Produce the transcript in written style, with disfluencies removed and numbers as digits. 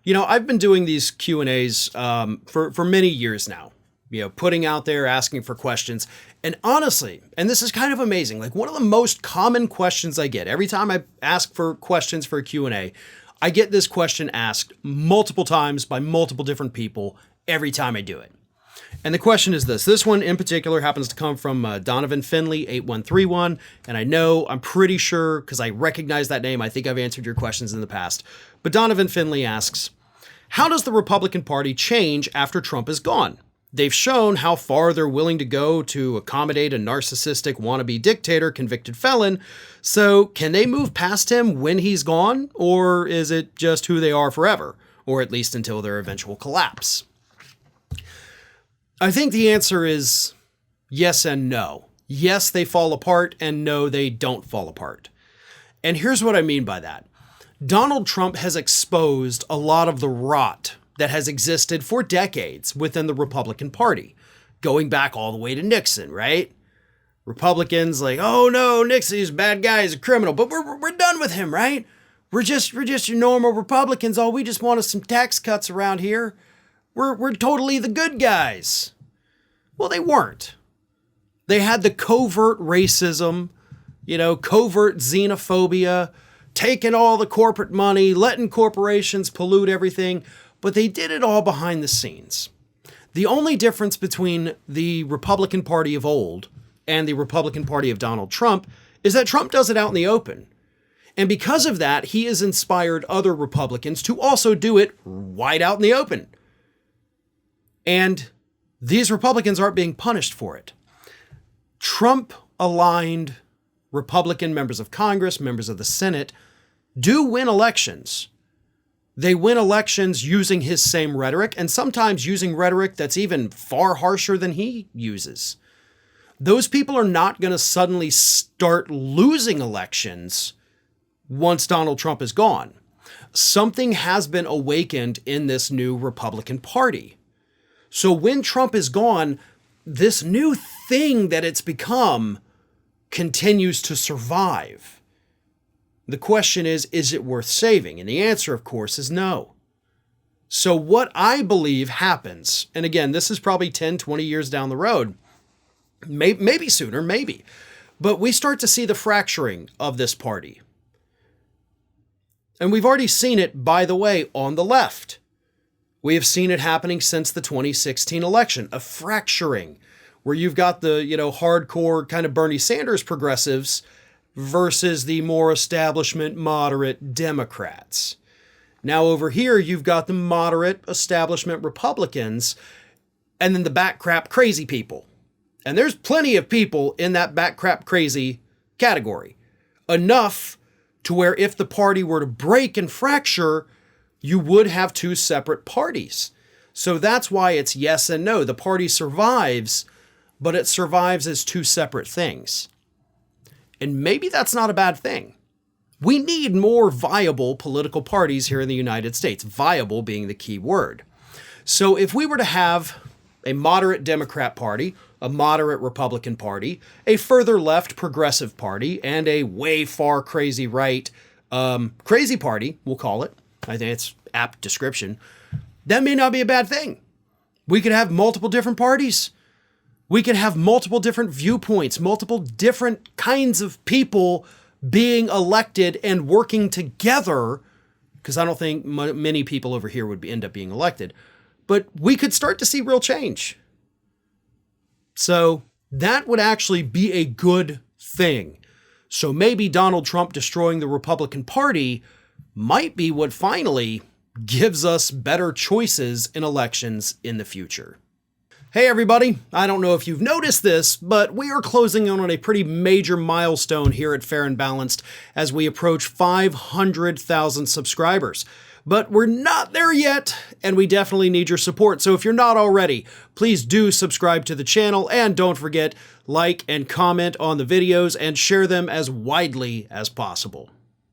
I've been doing these Q&As for many years now, putting out there, asking for questions. And honestly, and this is kind of amazing, like one of the most common questions I get every time I ask for questions for a Q&A, I get this question asked multiple times by multiple different people every time I do it. And the question is this. This one in particular happens to come from Donovan Finley, 8131. And I'm pretty sure, because I recognize that name, I think I've answered your questions in the past. But Donovan Finley asks, how does the Republican Party change after Trump is gone? They've shown how far they're willing to go to accommodate a narcissistic wannabe dictator, convicted felon. So can they move past him when he's gone? Or is it just who they are forever? Or at least until their eventual collapse? I think the answer is yes and no. Yes, they fall apart, and no, they don't fall apart. And here's what I mean by that. Donald Trump has exposed a lot of the rot that has existed for decades within the Republican Party, going back all the way to Nixon, right? Republicans like, oh no, Nixon's a bad guy, he's a criminal, but we're done with him, right? We're just your normal Republicans. All we just want is some tax cuts around here. We're totally the good guys. Well, they weren't. They had the covert racism, covert xenophobia, taking all the corporate money, letting corporations pollute everything, but they did it all behind the scenes. The only difference between the Republican Party of old and the Republican Party of Donald Trump is that Trump does it out in the open. And because of that, he has inspired other Republicans to also do it right out in the open. And these Republicans aren't being punished for it. Trump-aligned Republican members of Congress, members of the Senate, do win elections. They win elections using his same rhetoric, and sometimes using rhetoric that's even far harsher than he uses. Those people are not going to suddenly start losing elections once Donald Trump is gone. Something has been awakened in this new Republican Party. So when Trump is gone, this new thing that it's become continues to survive. The question is it worth saving? And the answer, of course, is no. So what I believe happens, and again, this is probably 10, 20 years down the road, maybe sooner, maybe, but we start to see the fracturing of this party. And we've already seen it, by the way, on the left. We have seen it happening since the 2016 election, a fracturing where you've got the, hardcore kind of Bernie Sanders progressives versus the more establishment moderate Democrats. Now over here, you've got the moderate establishment Republicans and then the backcrap crazy people. And there's plenty of people in that backcrap crazy category. Enough to where if the party were to break and fracture, you would have two separate parties. So that's why it's yes and no. The party survives, but it survives as two separate things. And maybe that's not a bad thing. We need more viable political parties here in the United States, viable being the key word. So if we were to have a moderate Democrat Party, a moderate Republican Party, a further left progressive party, and a way far crazy right crazy party, we'll call it, I think it's apt description, that may not be a bad thing. We could have multiple different parties. We could have multiple different viewpoints, multiple different kinds of people being elected and working together, because I don't think many people over here would end up being elected, but we could start to see real change. So that would actually be a good thing. So maybe Donald Trump destroying the Republican Party might be what finally gives us better choices in elections in the future. Hey everybody, I don't know if you've noticed this, but we are closing in on a pretty major milestone here at Fair and Balanced as we approach 500,000 subscribers. But we're not there yet, and we definitely need your support. So if you're not already, please do subscribe to the channel, and don't forget, like and comment on the videos and share them as widely as possible.